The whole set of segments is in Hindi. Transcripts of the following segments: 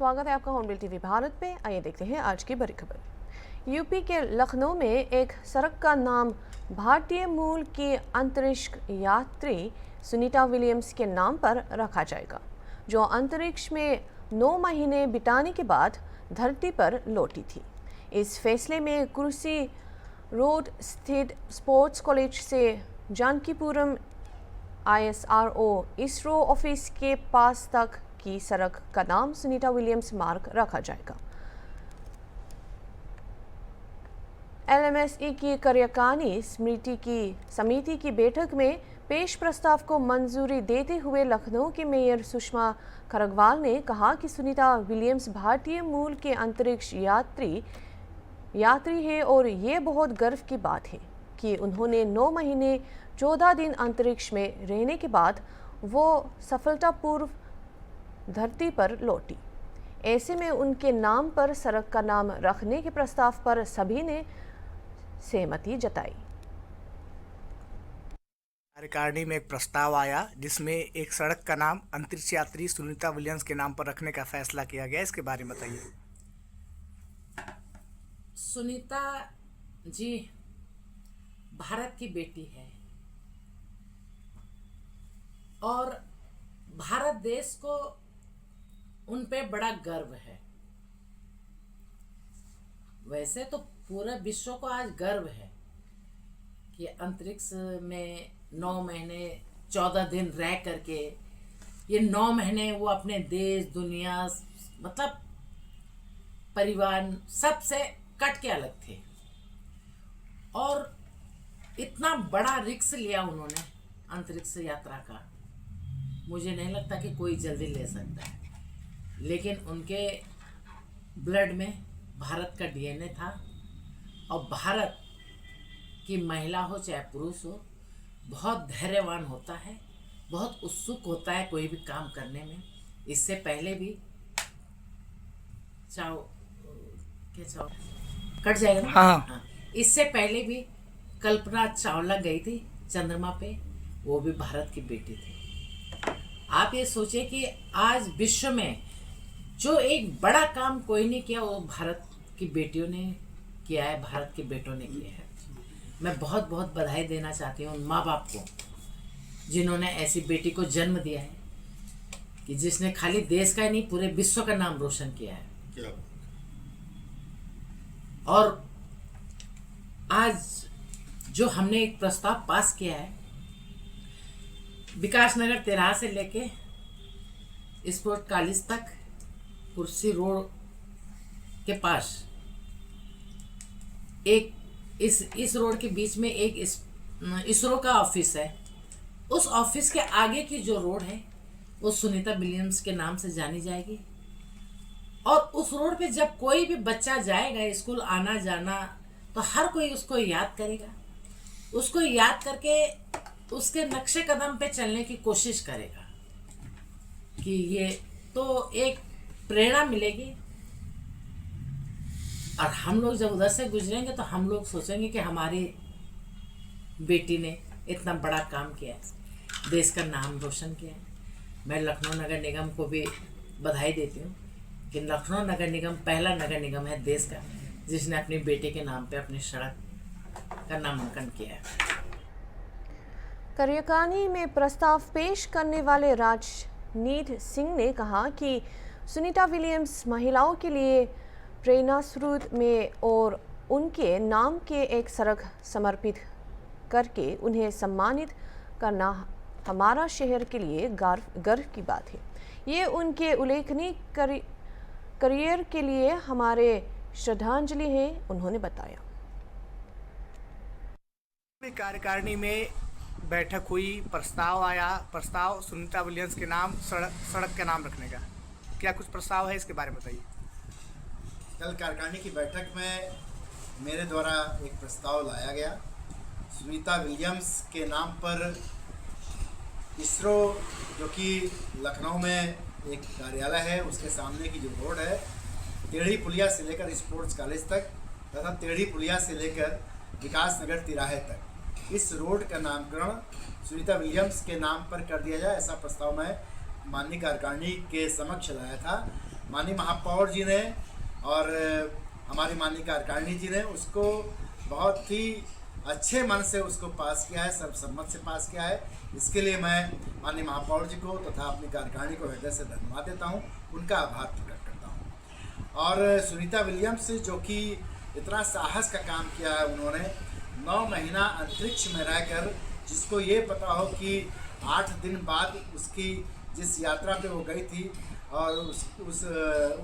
स्वागत है आपका हॉर्नबिल टीवी भारत पे। आइए देखते हैं आज की बड़ी खबर। यूपी के लखनऊ में एक सड़क का नाम भारतीय मूल की अंतरिक्ष यात्री सुनीता विलियम्स के नाम पर रखा जाएगा, जो अंतरिक्ष में 9 महीने बिताने के बाद धरती पर लौटी थी। इस फैसले में कुर्सी रोड स्थित स्पोर्ट्स कॉलेज से जानकीपुरम ISRO इसरो ऑफिस के पास तक की सड़क का नाम सुनीता विलियम्स मार्ग रखा जाएगा। LMSE की कार्यकारिणी समिति की बैठक में पेश प्रस्ताव को मंजूरी देते हुए लखनऊ के मेयर सुषमा खरगवाल ने कहा कि सुनीता विलियम्स भारतीय मूल के अंतरिक्ष यात्री है और ये बहुत गर्व की बात है कि उन्होंने 9 महीने 14 दिन अंतरिक्ष में रहने के बाद वो सफलतापूर्व धरती पर लौटी। ऐसे में उनके नाम पर सड़क का नाम रखने के प्रस्ताव पर सभी ने सहमति जताई। कार्यकारिणी में एक प्रस्ताव आया जिसमें एक सड़क का नाम अंतरिक्ष यात्री सुनीता विलियम्स के नाम पर रखने का फैसला किया गया। इसके बारे में बताइए। सुनीता जी भारत की बेटी है और भारत देश को उन पे बड़ा गर्व है। वैसे तो पूरे विश्व को आज गर्व है कि अंतरिक्ष में 9 महीने 14 दिन रह करके ये 9 महीने वो अपने देश दुनिया मतलब परिवार सबसे कट के अलग थे और इतना बड़ा रिस्क लिया उन्होंने अंतरिक्ष यात्रा का। मुझे नहीं लगता कि कोई जल्दी ले सकता है, लेकिन उनके ब्लड में भारत का DNA था और भारत की महिला हो चाहे पुरुष हो बहुत धैर्यवान होता है, बहुत उत्सुक होता है कोई भी काम करने में। इससे पहले भी कट जाएगा ना? हाँ। इससे पहले भी कल्पना चावला गई थी चंद्रमा पे, वो भी भारत की बेटी थी। आप ये सोचिए कि आज विश्व में जो एक बड़ा काम कोई नहीं किया वो भारत की बेटियों ने किया है, भारत के बेटों ने किया है। मैं बहुत बहुत बधाई देना चाहती हूँ उन माँ बाप को जिन्होंने ऐसी बेटी को जन्म दिया है कि जिसने खाली देश का ही नहीं पूरे विश्व का नाम रोशन किया है। और आज जो हमने एक प्रस्ताव पास किया है विकास नगर 13 से लेके स्पोर्ट कॉलेज तक कुर्सी रोड के पास एक इस रोड के बीच में एक इसरो का ऑफिस है। उस ऑफिस के आगे की जो रोड है वो सुनीता विलियम्स के नाम से जानी जाएगी और उस रोड पे जब कोई भी बच्चा जाएगा स्कूल आना जाना तो हर कोई उसको याद करेगा, उसको याद करके उसके नक्शे कदम पे चलने की कोशिश करेगा कि ये तो एक प्रेरणा मिलेगी। और हम लोग जब उधर से गुजरेंगे तो हम लोग सोचेंगे कि हमारी बेटी ने इतना बड़ा काम किया है, देश का नाम रोशन किया है। मैं लखनऊ नगर निगम को भी बधाई देती हूँ कि लखनऊ नगर निगम पहला नगर निगम है देश का जिसने अपनी बेटी के नाम पे अपनी सड़क का नामांकन किया है। कार्यकारिणी में प्रस्ताव पेश करने वाले राजनीत सिंह ने कहा कि सुनीता विलियम्स महिलाओं के लिए प्रेरणा स्रोत में और उनके नाम के एक सड़क समर्पित करके उन्हें सम्मानित करना हमारा शहर के लिए गर्व की बात है। ये उनके उल्लेखनीय करियर के लिए हमारे श्रद्धांजलि है, उन्होंने बताया। कार्यकारिणी में बैठक हुई, प्रस्ताव सुनीता विलियम्स के नाम सड़क का नाम रखने का। क्या कुछ प्रस्ताव है, इसके बारे में बताइए। कल कार्यकारिणी की बैठक में मेरे द्वारा एक प्रस्ताव लाया गया। सुनीता विलियम्स के नाम पर इसरो जो कि लखनऊ में एक कार्यालय है उसके सामने की जो रोड है टेढ़ी पुलिया से लेकर स्पोर्ट्स कॉलेज तक तथा टेढ़ी पुलिया से लेकर विकास नगर 13 तक इस रोड का नामकरण सुनीता विलियम्स के नाम पर कर दिया जाए, ऐसा प्रस्ताव मैं माननीय कार्यकारिणी के समक्ष लाया था। माननीय महापौर जी ने और हमारी माननीय कार्यकारिणी जी ने उसको बहुत ही अच्छे मन से उसको पास किया है, सर्वसम्मत से पास किया है। इसके लिए मैं माननीय महापौर जी को तथा अपनी कार्यकारिणी को हृदय से धन्यवाद देता हूँ, उनका आभार प्रकट करता हूँ। और सुनीता विलियम्स जो कि इतना साहस का काम किया है, उन्होंने 9 महीना अंतरिक्ष में रहकर, जिसको ये पता हो कि 8 दिन बाद उसकी जिस यात्रा पे वो गई थी और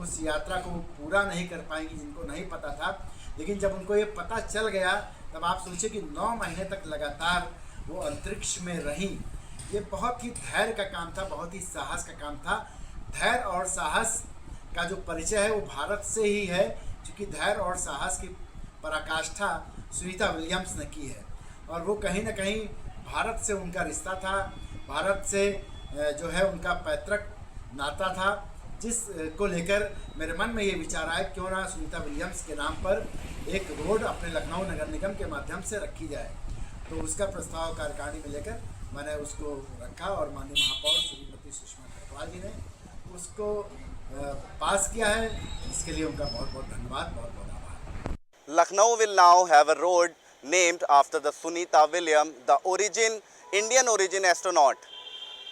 उस यात्रा को पूरा नहीं कर पाएंगी, जिनको नहीं पता था, लेकिन जब उनको ये पता चल गया तब आप सोचिए कि 9 महीने तक लगातार वो अंतरिक्ष में रही। ये बहुत ही धैर्य का काम था, बहुत ही साहस का काम था। धैर्य और साहस का जो परिचय है वो भारत से ही है, क्योंकि धैर्य और साहस की पराकाष्ठा सुनीता विलियम्स ने की है। और वो कहीं ना कहीं भारत से उनका रिश्ता था, भारत से जो है उनका पैतृक नाता था, जिस को लेकर मेरे मन में ये विचार आया क्यों ना सुनीता विलियम्स के नाम पर एक रोड अपने लखनऊ नगर निगम के माध्यम से रखी जाए। तो उसका प्रस्ताव कार्यकारिणी में लेकर मैंने उसको रखा और माननीय महापौर श्रीमती सुषमा खरवाल जी ने उसको पास किया है। इसके लिए उनका बहुत बहुत धन्यवाद, बहुत बहुत आभार। Lucknow will now have a road named after the Sunita Williams, the Indian origin astronaut.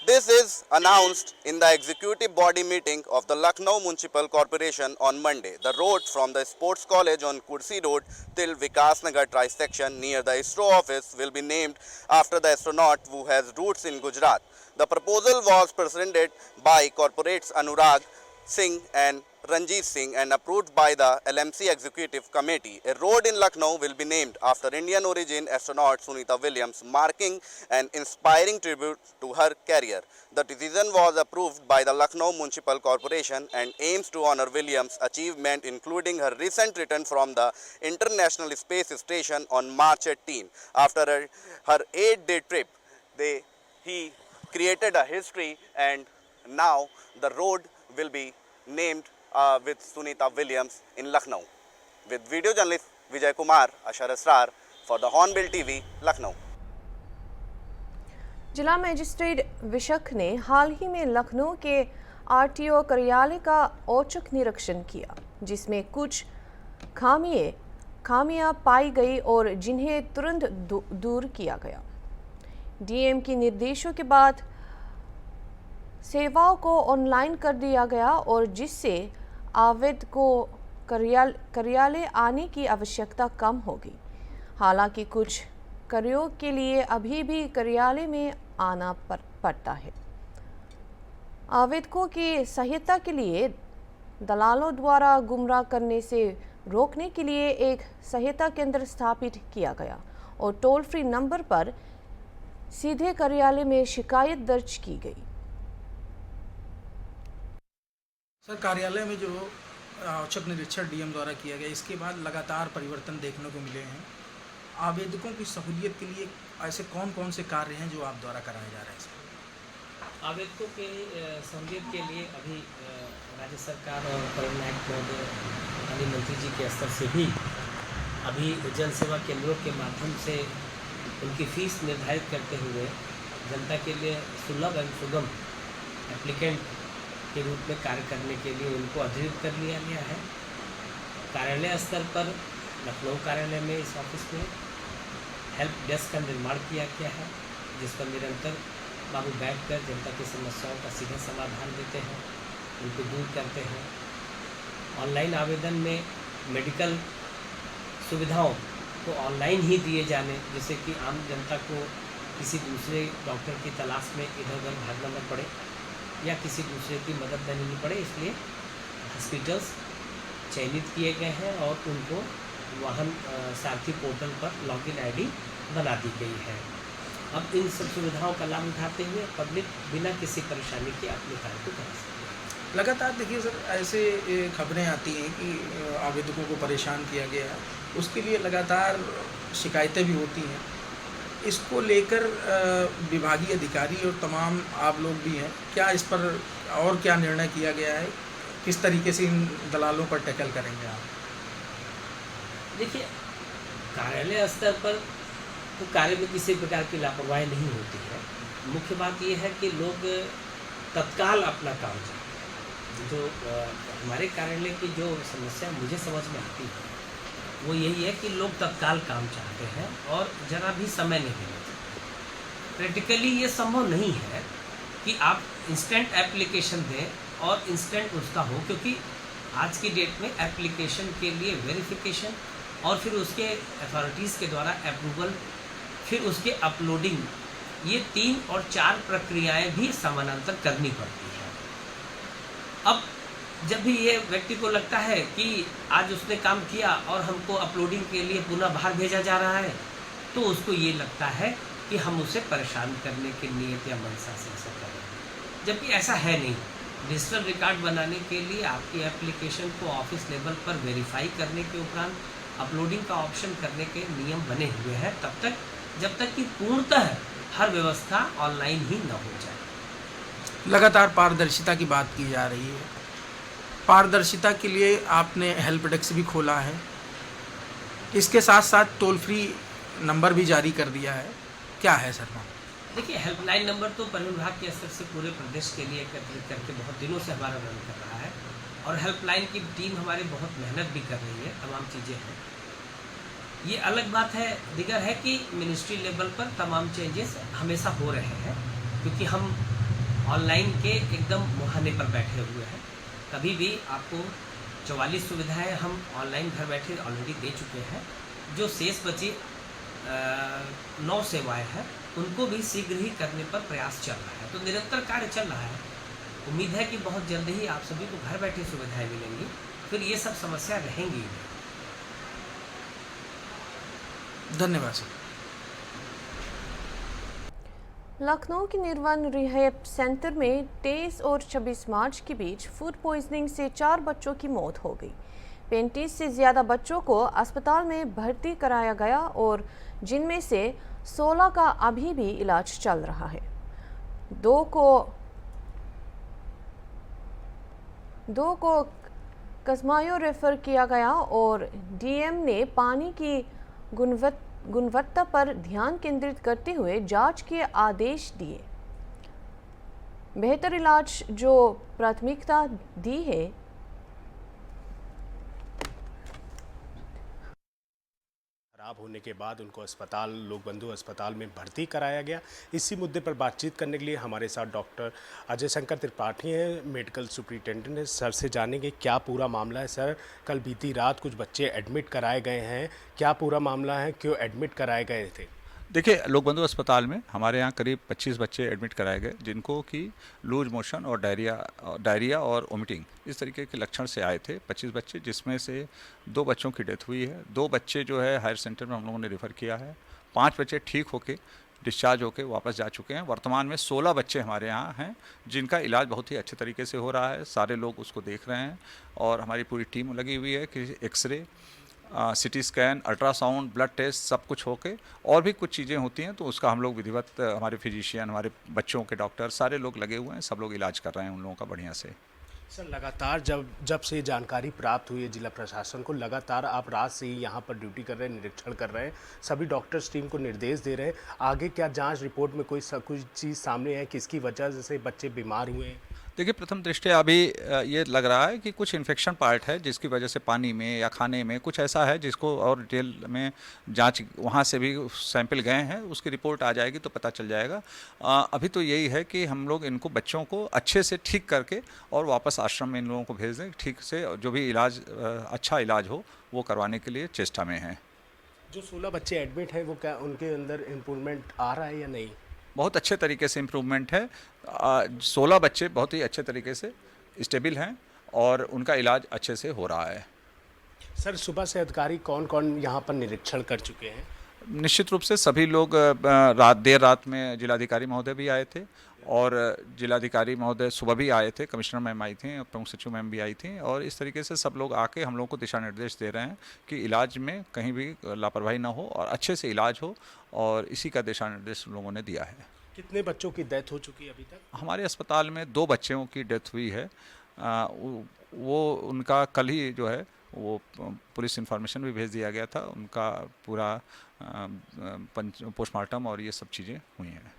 This is announced in the executive body meeting of the Lucknow Municipal Corporation on Monday. The road from the Sports College on Kursi Road till Vikas Nagar Tri-section near the ISRO office will be named after the astronaut who has roots in Gujarat. The proposal was presented by corporates Anurag Singh and Ranjit Singh and approved by the LMC Executive Committee. A road in Lucknow will be named after Indian origin astronaut Sunita Williams, marking an inspiring tribute to her career. The decision was approved by the Lucknow Municipal Corporation and aims to honor Williams' achievement, including her recent return from the International Space Station on March 18. After her 8-day trip, he created a history, and now the road will be named with Sunita Williams in Lucknow. With video journalist Vijay Kumar, Ashar Asrar for the Hornbill TV, Lucknow. जिला मजिस्ट्रेट विशक ने हाल ही में लखनऊ के आरटीओ कार्यालय का औचक निरीक्षण किया, जिसमें कुछ खामियां पाई गई और जिन्हें तुरंत दूर किया गया। डीएम के निर्देशों के बाद सेवाओं को ऑनलाइन कर दिया गया और जिससे आवेदक को कार्यालय आने की आवश्यकता कम होगी। हालांकि कुछ कार्यों के लिए अभी भी कार्यालय में आना पड़ता है। आवेदकों की सहायता के लिए दलालों द्वारा गुमराह करने से रोकने के लिए एक सहायता केंद्र स्थापित किया गया और टोल फ्री नंबर पर सीधे कार्यालय में शिकायत दर्ज की गई। सर, कार्यालय में जो औचक निरीक्षण डीएम द्वारा किया गया, इसके बाद लगातार परिवर्तन देखने को मिले हैं। आवेदकों की सहूलियत के लिए ऐसे कौन कौन से कार्य हैं जो आप द्वारा कराए जा रहे हैं सर? आवेदकों के सहूलियत के लिए अभी राज्य सरकार और परिवहन आयुक्त महोदय माननीय मंत्री जी के स्तर से भी अभी जन सेवा केंद्रों के माध्यम से उनकी फीस निर्धारित करते हुए जनता के लिए सुलभ एवं सुगम एप्लीकेंट के रूप में कार्य करने के लिए उनको अधिकृत कर लिया गया है। कार्यालय स्तर पर लखनऊ कार्यालय में इस ऑफिस में हेल्प डेस्क का निर्माण किया गया है, जिस पर निरंतर बाबू बैठकर जनता की समस्याओं का सीधा समाधान देते हैं, उनको दूर करते हैं। ऑनलाइन आवेदन में मेडिकल सुविधाओं को ऑनलाइन ही दिए जाने, जिससे कि आम जनता को किसी दूसरे डॉक्टर की तलाश में इधर उधर भागना न पड़े या किसी दूसरे की मदद लेनी नहीं पड़े। इसलिए हॉस्पिटल्स चयनित किए गए हैं और उनको वाहन सारथी पोर्टल पर लॉगिन आईडी बना दी गई है। अब इन सब सुविधाओं का लाभ उठाते हुए पब्लिक बिना किसी परेशानी के अपने कार्य को कर सकते हैं। लगातार देखिए सर, ऐसे खबरें आती हैं कि आवेदकों को परेशान किया गया है, उसके लिए लगातार शिकायतें भी होती हैं। इसको लेकर विभागीय अधिकारी और तमाम आप लोग भी हैं, क्या इस पर और क्या निर्णय किया गया है? किस तरीके से इन दलालों पर टैकल करेंगे आप? देखिए, कार्यालय स्तर पर तो कार्य में किसी प्रकार की लापरवाही नहीं होती है। मुख्य बात यह है कि लोग तत्काल अपना काम जो हमारे कार्यालय की जो समस्या मुझे समझ में आती है वो यही है कि लोग तत्काल काम चाहते हैं और ज़रा भी समय नहीं देना चाहते। प्रैक्टिकली ये संभव नहीं है कि आप इंस्टेंट एप्लीकेशन दें और इंस्टेंट उसका हो, क्योंकि आज की डेट में एप्लीकेशन के लिए वेरिफिकेशन और फिर उसके अथॉरिटीज़ के द्वारा अप्रूवल, फिर उसके अपलोडिंग, ये 3 और 4 प्रक्रियाएं भी समानांतर करनी पड़ती है। अब जब भी ये व्यक्ति को लगता है कि आज उसने काम किया और हमको अपलोडिंग के लिए पुनः बाहर भेजा जा रहा है, तो उसको ये लगता है कि हम उसे परेशान करने के नियत या मनसा से ऐसा कर रहे हैं, जबकि ऐसा है नहीं। डिजिटल रिकॉर्ड बनाने के लिए आपकी एप्लीकेशन को ऑफिस लेवल पर वेरीफाई करने के उपरांत अपलोडिंग का ऑप्शन करने के नियम बने हुए हैं, तब तक जब तक कि पूर्णतः हर व्यवस्था ऑनलाइन ही न हो जाए। लगातार पारदर्शिता की बात की जा रही है। पारदर्शिता के लिए आपने हेल्प डेस्क भी खोला है, इसके साथ साथ टोल फ्री नंबर भी जारी कर दिया है, क्या है सर? देखिए, हेल्पलाइन नंबर तो परिवहन विभाग के स्तर से पूरे प्रदेश के लिए एकत्रित करके बहुत दिनों से हमारा रन कर रहा है और हेल्पलाइन की टीम हमारी बहुत मेहनत भी कर रही है, तमाम चीज़ें हैं। ये अलग बात है, दिगर है कि मिनिस्ट्री लेवल पर तमाम चेंजेस हमेशा हो रहे हैं, क्योंकि हम ऑनलाइन के एकदम मुहाने पर बैठे हुए हैं। कभी भी आपको 44 सुविधाएं हम ऑनलाइन घर बैठे ऑलरेडी दे चुके हैं। जो शेष बची 9 सेवाएं हैं, उनको भी शीघ्र ही करने पर प्रयास चल रहा है, तो निरंतर कार्य चल रहा है। उम्मीद है कि बहुत जल्द ही आप सभी को घर बैठे सुविधाएं मिलेंगी, फिर ये सब समस्या रहेंगी ही नहीं। धन्यवाद सर। लखनऊ के निर्वन रिहैब सेंटर में 23 और 26 मार्च के बीच फूड पॉइजनिंग से 4 बच्चों की मौत हो गई। 35 से ज़्यादा बच्चों को अस्पताल में भर्ती कराया गया और जिनमें से 16 का अभी भी इलाज चल रहा है। 2 को कस्मायो रेफर किया गया और डीएम ने पानी की गुणवत्ता पर ध्यान केंद्रित करते हुए जांच के आदेश दिए। बेहतर इलाज जो प्राथमिकता दी है। खराब होने के बाद उनको अस्पताल लोक बंधु अस्पताल में भर्ती कराया गया। इसी मुद्दे पर बातचीत करने के लिए हमारे साथ डॉक्टर अजय शंकर त्रिपाठी हैं, मेडिकल सुपरिटेंडेंट हैं। सर से जानेंगे क्या पूरा मामला है। सर, कल बीती रात कुछ बच्चे एडमिट कराए गए हैं, क्या पूरा मामला है, क्यों एडमिट कराए गए थे? देखिए, लोक बंधु अस्पताल में हमारे यहाँ करीब 25 बच्चे एडमिट कराए गए, जिनको कि लूज मोशन और डायरिया और वोमिटिंग इस तरीके के लक्षण से आए थे। 25 बच्चे, जिसमें से 2 बच्चों की डेथ हुई है। 2 बच्चे जो है हायर सेंटर में हम लोगों ने रेफ़र किया है। 5 बच्चे ठीक होके डिस्चार्ज होके वापस जा चुके हैं। वर्तमान में 16 बच्चे हमारे यहाँ हैं, जिनका इलाज बहुत ही अच्छे तरीके से हो रहा है। सारे लोग उसको देख रहे हैं और हमारी पूरी टीम लगी हुई है कि x ray, CT scan, ultrasound, blood test सब कुछ होके, और भी कुछ चीज़ें होती हैं तो उसका हम लोग विधिवत, हमारे फिजिशियन, हमारे बच्चों के डॉक्टर सारे लोग लगे हुए हैं, सब लोग इलाज कर रहे हैं उन लोगों का बढ़िया से। सर, लगातार जब से जानकारी प्राप्त हुई है जिला प्रशासन को, लगातार आप रात से ही यहाँ पर ड्यूटी कर रहे हैं, निरीक्षण कर रहे हैं, सभी डॉक्टर्स टीम को निर्देश दे रहे हैं। आगे क्या जांच रिपोर्ट में कोई चीज़ सामने है, किसकी वजह से बच्चे बीमार हुए हैं? देखिए, प्रथम दृष्टया अभी ये लग रहा है कि कुछ इन्फेक्शन पार्ट है, जिसकी वजह से पानी में या खाने में कुछ ऐसा है जिसको, और डिटेल में जांच वहाँ से भी सैंपल गए हैं, उसकी रिपोर्ट आ जाएगी तो पता चल जाएगा। अभी तो यही है कि हम लोग इनको, बच्चों को अच्छे से ठीक करके और वापस आश्रम में इन लोगों को भेज दें, ठीक से जो भी इलाज, अच्छा इलाज हो वो करवाने के लिए चेष्टा में हैं। जो 16 बच्चे एडमिट हैं वो क्या उनके अंदर इम्प्रूवमेंट आ रहा है या नहीं? बहुत अच्छे तरीके से इम्प्रूवमेंट है। 16 बच्चे बहुत ही अच्छे तरीके से स्टेबल हैं और उनका इलाज अच्छे से हो रहा है। सर, सुबह से अधिकारी कौन कौन यहाँ पर निरीक्षण कर चुके हैं? निश्चित रूप से सभी लोग, देर रात में जिलाधिकारी महोदय भी आए थे और जिलाधिकारी महोदय सुबह भी आए थे, कमिश्नर मैम आई थी, प्रमुख सचिव मैम भी आई थी, और इस तरीके से सब लोग आके हम लोग को दिशा निर्देश दे रहे हैं कि इलाज में कहीं भी लापरवाही ना हो और अच्छे से इलाज हो, और इसी का दिशा निर्देश लोगों ने दिया है। कितने बच्चों की डेथ हो चुकी है अभी तक? हमारे अस्पताल में 2 बच्चों की डेथ हुई है। वो उनका कल ही जो है वो पुलिस इन्फॉर्मेशन भी भेज दिया गया था, उनका पूरा पोस्टमार्टम और ये सब चीज़ें हुई हैं।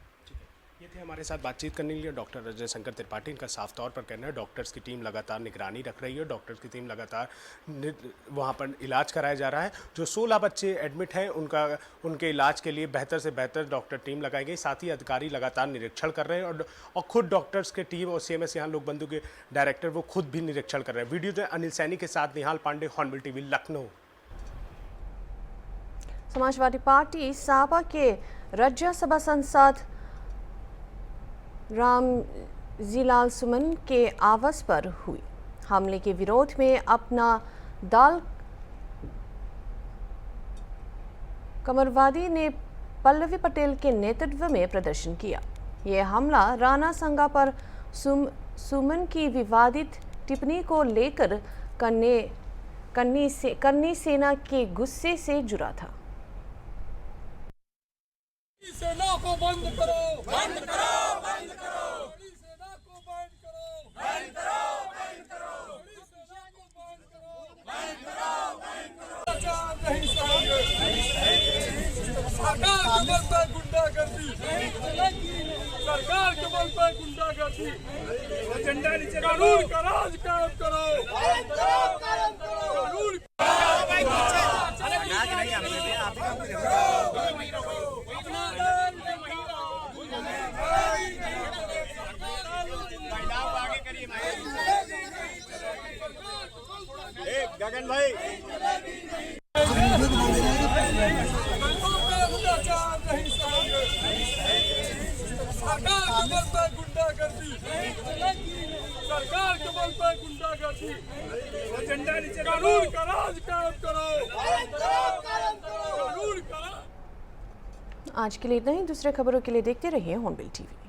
ये थे हमारे साथ बातचीत करने के लिए डॉक्टर अजय शंकर त्रिपाठी। इनका साफ तौर पर कहना है डॉक्टर्स की टीम लगातार निगरानी रख रही है, डॉक्टर्स की टीम लगातार वहाँ पर इलाज कराया जा रहा है। जो 16 बच्चे एडमिट हैं उनके इलाज के लिए बेहतर से बेहतर डॉक्टर टीम लगाई गई। साथ ही अधिकारी लगातार निरीक्षण कर रहे हैं और खुद डॉक्टर्स के टीम और CMS यहाँ लोक बंधु के डायरेक्टर वो खुद भी निरीक्षण कर रहे हैं। वीडियो जो अनिल सैनी के साथ Nihal Pandey, Hornbill TV, Lucknow. Samajwadi Party सापा के राज्यसभा सांसद रामजीलाल सुमन के आवास पर हुई हमले के विरोध में अपना दल कमरवादी ने पल्लवी पटेल के नेतृत्व में प्रदर्शन किया। यह हमला राणा संगा पर सुमन की विवादित टिप्पणी को लेकर करनी सेना के गुस्से से जुड़ा था। सेना को बंद करो, बंद करो, बंद करो। सेना को बंद करो, बंद करो, बंद करो। सेना को बंद करो, बंद करो, बंद करो। नहीं सरकार के बल पर गुंडागर्दी, सरकार के बल पर गुंडागर्दी। झंडा नीचे, कानून का राज कायम करो, कायम करो, कायम करो। कानून गगन भाई सरकार के बल पर गुंडागर्दी, सरकार के बल पर गुंडागर्दी। झंडा नीचे, कानून का राज कायम करो, कायम करो। कानून का। आज के लिए इतना ही। दूसरे खबरों के लिए देखते रहिए हॉर्नबिल TV।